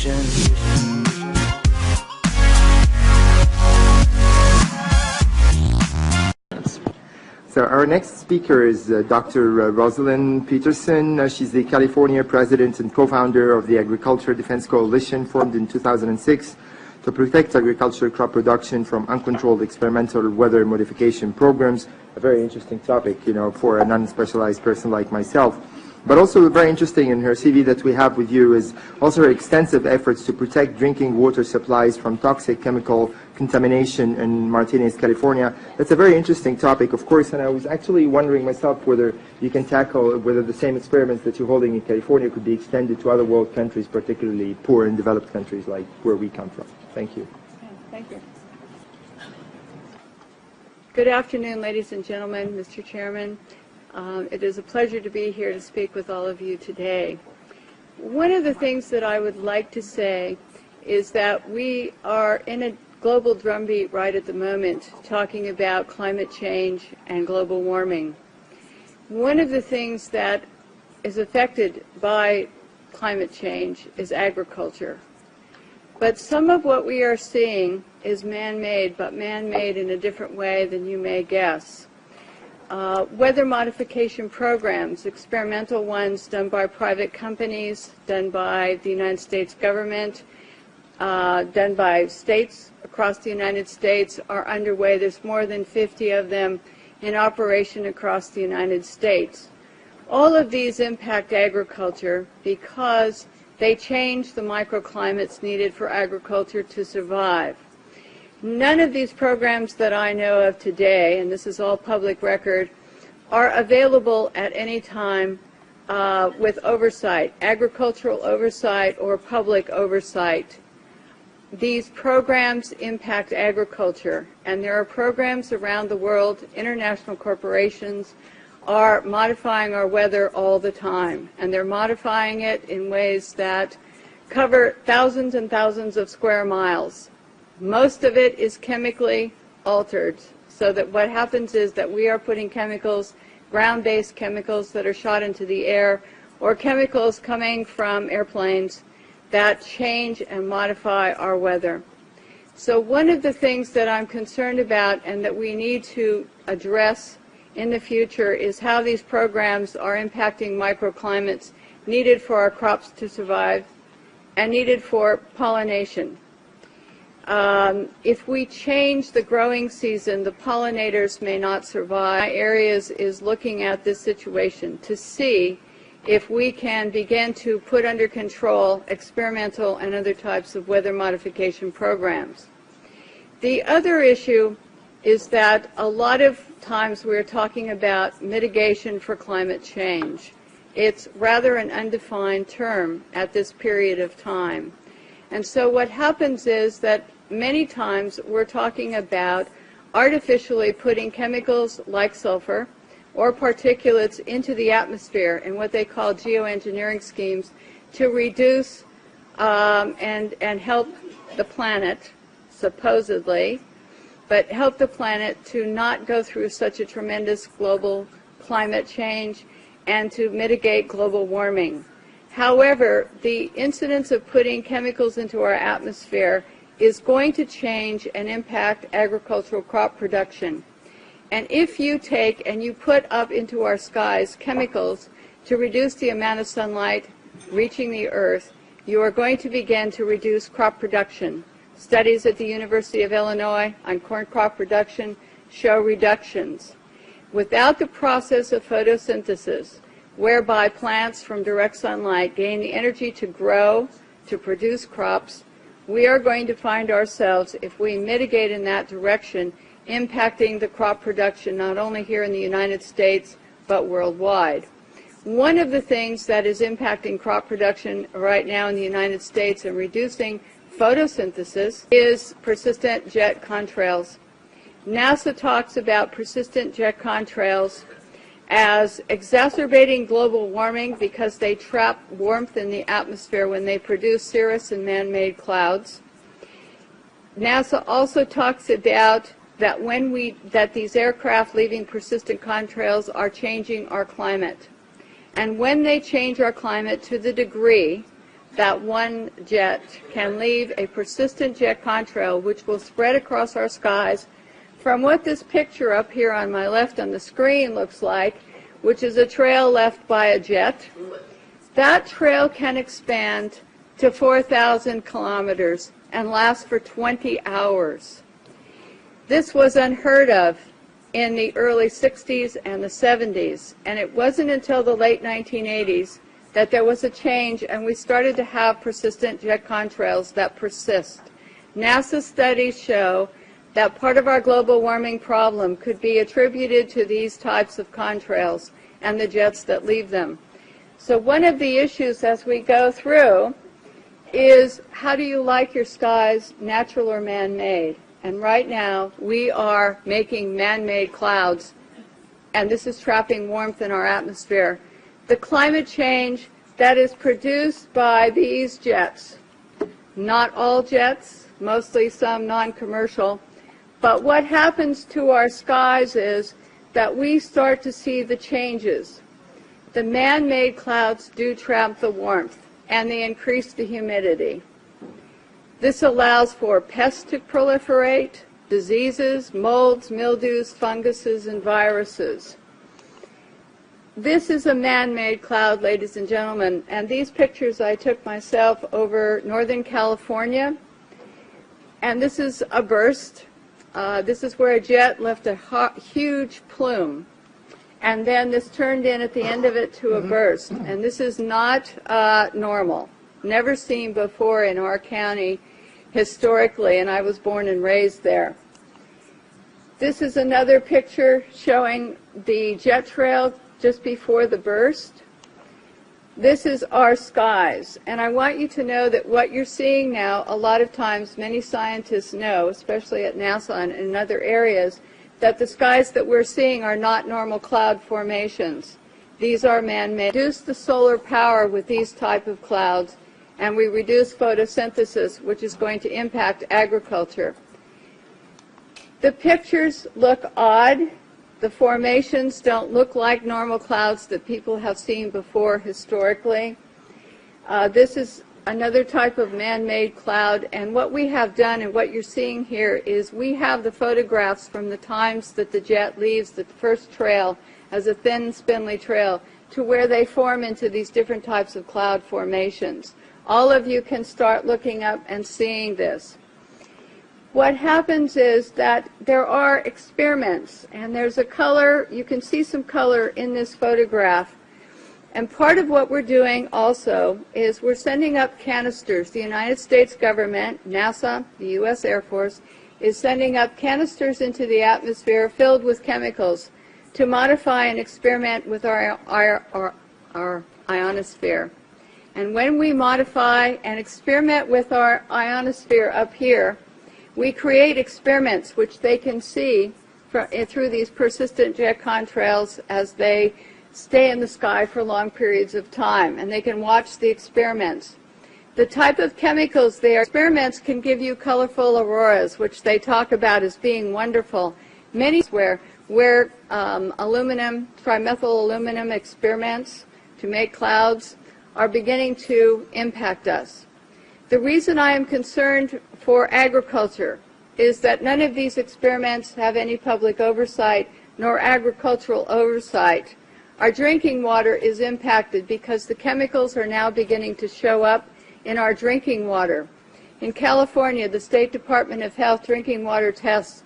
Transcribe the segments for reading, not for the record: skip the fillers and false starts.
vision. So our next speaker is Dr. Rosalind Peterson. She's the California president and co-founder of the Agriculture Defense Coalition, formed in 2006 to protect agricultural crop production from uncontrolled experimental weather modification programs. A very interesting topic, you know, for a non-specialized person like myself. But also very interesting in her CV that we have with you is also her extensive efforts to protect drinking water supplies from toxic chemical contamination in Martinez, California. That's a very interesting topic, of course, and I was actually wondering myself whether you can tackle whether the same experiments that you're holding in California could be extended to other world countries, particularly poor and developed countries like where we come from. Thank you. Thank you. Good afternoon, ladies and gentlemen, Mr. Chairman. It is a pleasure to be here to speak with all of you today. One of the things that I would like to say is that we are in a global drumbeat right at the moment talking about climate change and global warming. One of the things that is affected by climate change is agriculture. But some of what we are seeing is man-made, but man-made in a different way than you may guess. Weather modification programs, experimental ones done by private companies, done by the United States government, done by states across the United States are underway. There's more than 50 of them in operation across the United States. All of these impact agriculture because they change the microclimates needed for agriculture to survive. None of these programs that I know of today, and this is all public record, are available at any time with oversight, agricultural oversight or public oversight. These programs impact agriculture, and there are programs around the world. International corporations are modifying our weather all the time, and they're modifying it in ways that cover thousands and thousands of square miles. Most of it is chemically altered, so that what happens is that we are putting chemicals, ground-based chemicals that are shot into the air, or chemicals coming from airplanes that change and modify our weather. So one of the things that I'm concerned about and that we need to address in the future is how these programs are impacting microclimates needed for our crops to survive and needed for pollination. If we change the growing season, the pollinators may not survive. My areas is looking at this situation to see if we can begin to put under control experimental and other types of weather modification programs. The other issue is that a lot of times we're talking about mitigation for climate change. It's rather an undefined term at this period of time. And so what happens is that many times we're talking about artificially putting chemicals like sulfur or particulates into the atmosphere in what they call geoengineering schemes to reduce and help the planet, supposedly, but help the planet to not go through such a tremendous global climate change and to mitigate global warming. However, the incidence of putting chemicals into our atmosphere is going to change and impact agricultural crop production. And if you take and you put up into our skies chemicals to reduce the amount of sunlight reaching the earth, you are going to begin to reduce crop production. Studies at the University of Illinois on corn crop production show reductions. Without the process of photosynthesis, whereby plants from direct sunlight gain the energy to grow, to produce crops, we are going to find ourselves, if we mitigate in that direction, impacting the crop production not only here in the United States, but worldwide. One of the things that is impacting crop production right now in the United States and reducing photosynthesis is persistent jet contrails. NASA talks about persistent jet contrails as exacerbating global warming because they trap warmth in the atmosphere when they produce cirrus and man-made clouds. NASA also talks about that these aircraft leaving persistent contrails are changing our climate. And when they change our climate to the degree that one jet can leave a persistent jet contrail which will spread across our skies from what this picture up here on my left on the screen looks like, which is a trail left by a jet. That trail can expand to 4,000 kilometers and last for 20 hours. This was unheard of in the early 60s and the 70s, and it wasn't until the late 1980s that there was a change and we started to have persistent jet contrails that persist. NASA studies show that part of our global warming problem could be attributed to these types of contrails and the jets that leave them. So one of the issues as we go through is, how do you like your skies, natural or man-made? And right now we are making man-made clouds, and this is trapping warmth in our atmosphere. The climate change that is produced by these jets, not all jets, mostly some non-commercial, but what happens to our skies is that we start to see the changes. The man-made clouds do trap the warmth, and they increase the humidity. This allows for pests to proliferate, diseases, molds, mildews, funguses, and viruses. This is a man-made cloud, ladies and gentlemen, and these pictures I took myself over Northern California, and this is a burst. This is where a jet left a huge plume, and then this turned in at the end of it to a burst, and this is not normal, never seen before in our county historically, and I was born and raised there. This is another picture showing the jet trail just before the burst. This is our skies, and I want you to know that what you're seeing now, a lot of times many scientists know, especially at NASA and in other areas, that the skies that we're seeing are not normal cloud formations. These are man-made. We reduce the solar power with these type of clouds, and we reduce photosynthesis, which is going to impact agriculture. The pictures look odd. The formations don't look like normal clouds that people have seen before historically. This is another type of man-made cloud, and what we have done and what you're seeing here is we have the photographs from the times that the jet leaves the first trail as a thin, spindly trail to where they form into these different types of cloud formations. All of you can start looking up and seeing this. What happens is that there are experiments, and there's a color, you can see some color in this photograph. And part of what we're doing also is we're sending up canisters. The United States government, NASA, the U.S. Air Force, is sending up canisters into the atmosphere filled with chemicals to modify and experiment with our ionosphere. And when we modify and experiment with our ionosphere up here, we create experiments which they can see through these persistent jet contrails as they stay in the sky for long periods of time, and they can watch the experiments. The type of chemicals experiments can give you colorful auroras, which they talk about as being wonderful. Many where aluminum, trimethyl aluminum experiments to make clouds are beginning to impact us. The reason I am concerned for agriculture is that none of these experiments have any public oversight nor agricultural oversight. Our drinking water is impacted because the chemicals are now beginning to show up in our drinking water. In California, the State Department of Health drinking water tests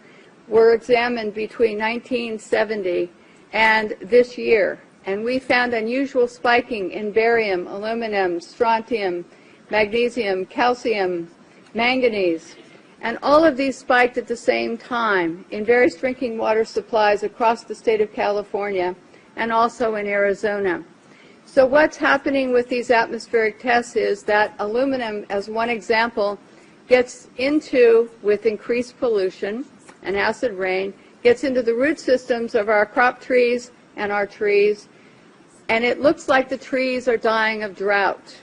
were examined between 1970 and this year, and we found unusual spiking in barium, aluminum, strontium, magnesium, calcium, manganese, and all of these spiked at the same time in various drinking water supplies across the state of California and also in Arizona. So what's happening with these atmospheric tests is that aluminum, as one example, gets into, with increased pollution and acid rain, gets into the root systems of our crop trees and our trees, and it looks like the trees are dying of drought.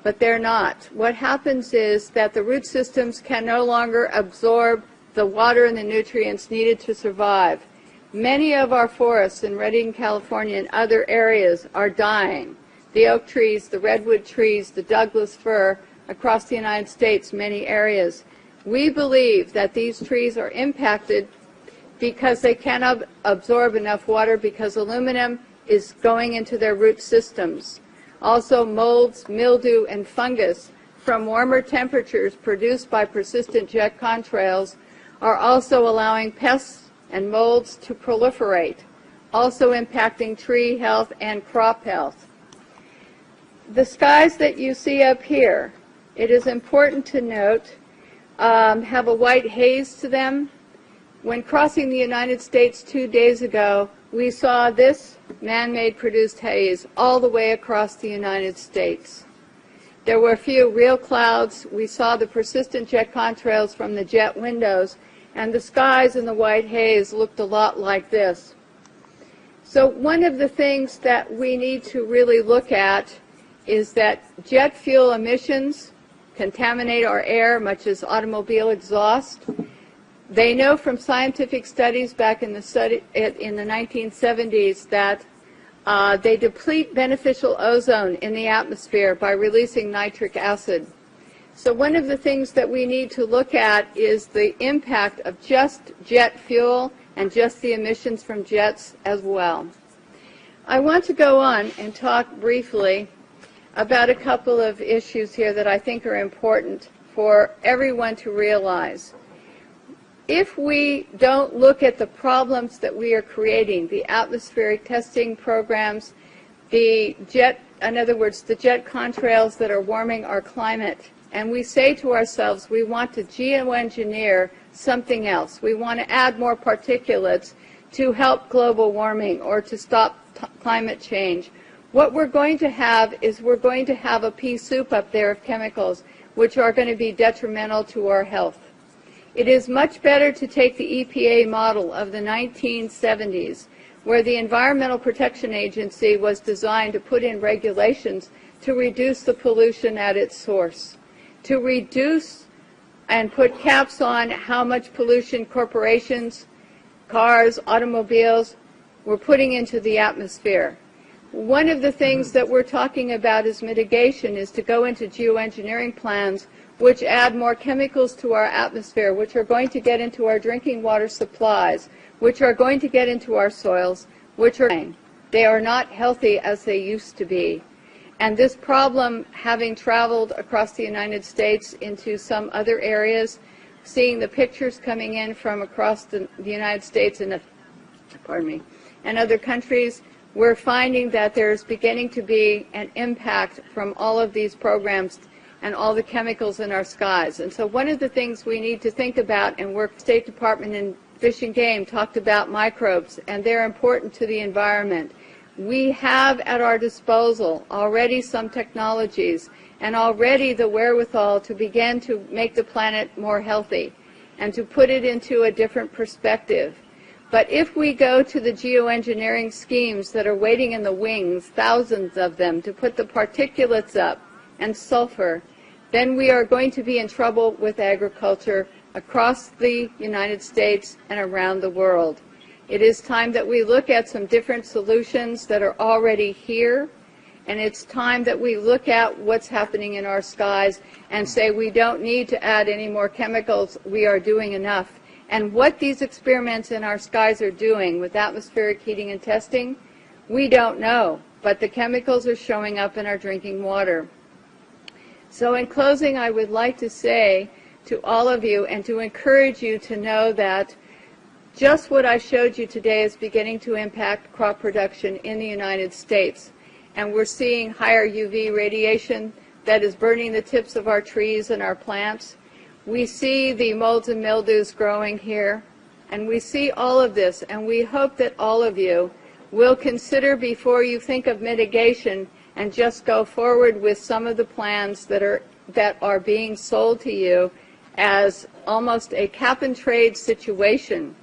But they're not. What happens is that the root systems can no longer absorb the water and the nutrients needed to survive. Many of our forests in Redding, California and other areas are dying. the oak trees, the redwood trees, the Douglas fir across the United States, many areas. We believe that these trees are impacted because they cannot absorb enough water because aluminum is going into their root systems. Also, molds, mildew, and fungus from warmer temperatures produced by persistent jet contrails are also allowing pests and molds to proliferate, also impacting tree health and crop health. The skies that you see up here, it is important to note, have a white haze to them. When crossing the United States 2 days ago, we saw this man-made produced haze all the way across the United States. There were a few real clouds. We saw the persistent jet contrails from the jet windows, and the skies in the white haze looked a lot like this. So one of the things that we need to really look at is that jet fuel emissions contaminate our air, much as automobile exhaust. They know from scientific studies back in the 1970s that they deplete beneficial ozone in the atmosphere by releasing nitric acid. So one of the things that we need to look at is the impact of just jet fuel and just the emissions from jets as well. I want to go on and talk briefly about a couple of issues here that I think are important for everyone to realize. If we don't look at the problems that we are creating, the atmospheric testing programs, in other words, the jet contrails that are warming our climate, and we say to ourselves, we want to geoengineer something else. We want to add more particulates to help global warming or to stop climate change. What we're going to have is we're going to have a pea soup up there of chemicals which are going to be detrimental to our health. It is much better to take the EPA model of the 1970s, where the Environmental Protection Agency was designed to put in regulations to reduce the pollution at its source, to reduce and put caps on how much pollution corporations, cars, automobiles were putting into the atmosphere. One of the things that we're talking about as mitigation is to go into geoengineering plans which add more chemicals to our atmosphere, which are going to get into our drinking water supplies, which are going to get into our soils, they are not healthy as they used to be. And this problem, having traveled across the United States into some other areas, seeing the pictures coming in from across the United States and other countries, we're finding that there's beginning to be an impact from all of these programs and all the chemicals in our skies. And so one of the things we need to think about, and work, State Department and Fish and Game talked about microbes, and they're important to the environment. We have at our disposal already some technologies and already the wherewithal to begin to make the planet more healthy and to put it into a different perspective. But if we go to the geoengineering schemes that are waiting in the wings, thousands of them, to put the particulates up and sulfur, then we are going to be in trouble with agriculture across the United States and around the world. It is time that we look at some different solutions that are already here, and it's time that we look at what's happening in our skies and say we don't need to add any more chemicals, we are doing enough. And what these experiments in our skies are doing with atmospheric heating and testing, we don't know, but the chemicals are showing up in our drinking water. So in closing, I would like to say to all of you and to encourage you to know that just what I showed you today is beginning to impact crop production in the United States. And we're seeing higher UV radiation that is burning the tips of our trees and our plants. We see the molds and mildews growing here, and we see all of this, and we hope that all of you will consider before you think of mitigation and just go forward with some of the plans that are being sold to you as almost a cap-and-trade situation,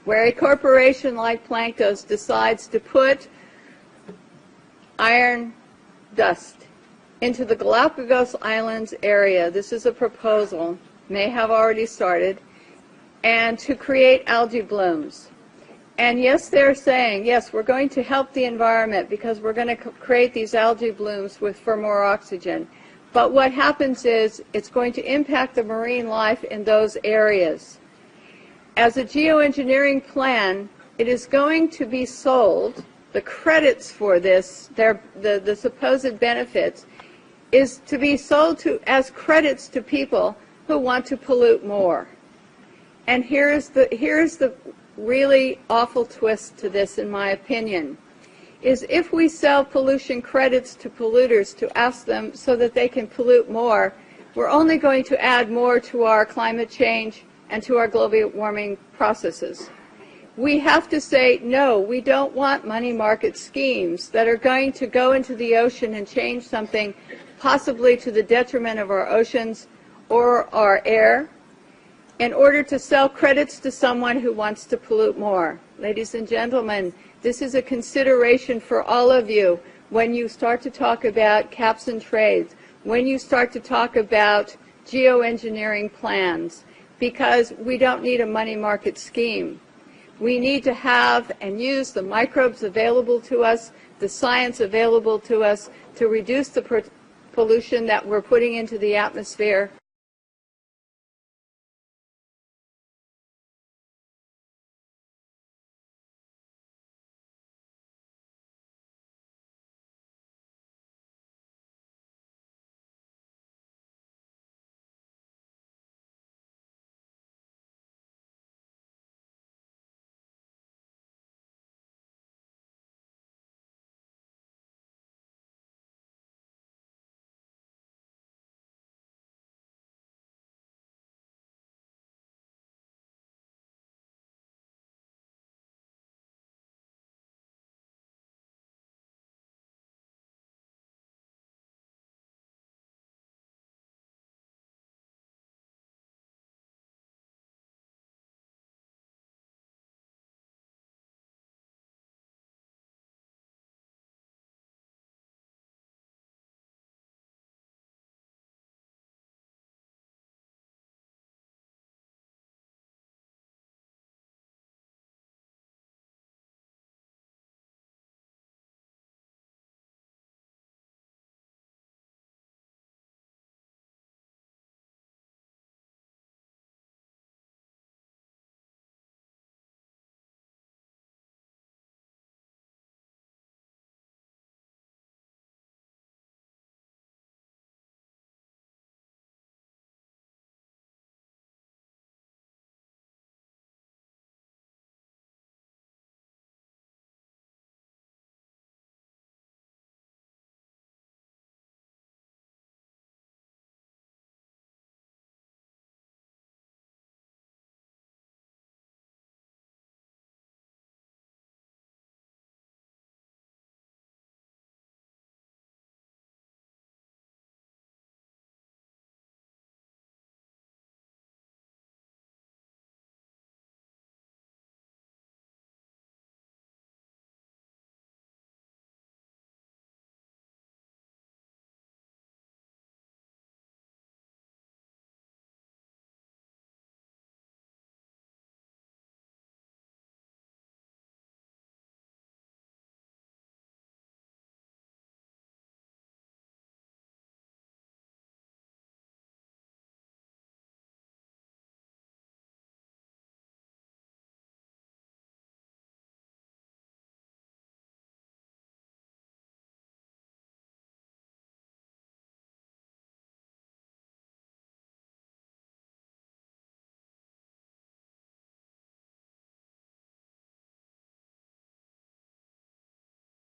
where a corporation like Planktos decides to put iron dust into the Galapagos Islands area. This is a proposal, may have already started, and to create algae blooms. And yes, they're saying, yes, we're going to help the environment because we're going to create these algae blooms for more oxygen. But what happens is it's going to impact the marine life in those areas. As a geoengineering plan, it is going to be sold, the credits for this, the supposed benefits, is to be sold as credits to people who want to pollute more. And here's the really awful twist to this, in my opinion, is if we sell pollution credits to polluters to ask them so that they can pollute more, we're only going to add more to our climate change and to our global warming processes. We have to say, no, we don't want money market schemes that are going to go into the ocean and change something possibly to the detriment of our oceans or our air, in order to sell credits to someone who wants to pollute more. Ladies and gentlemen, this is a consideration for all of you when you start to talk about caps and trades, when you start to talk about geoengineering plans, because we don't need a money market scheme. We need to have and use the microbes available to us, the science available to us, to reduce the pollution that we're putting into the atmosphere,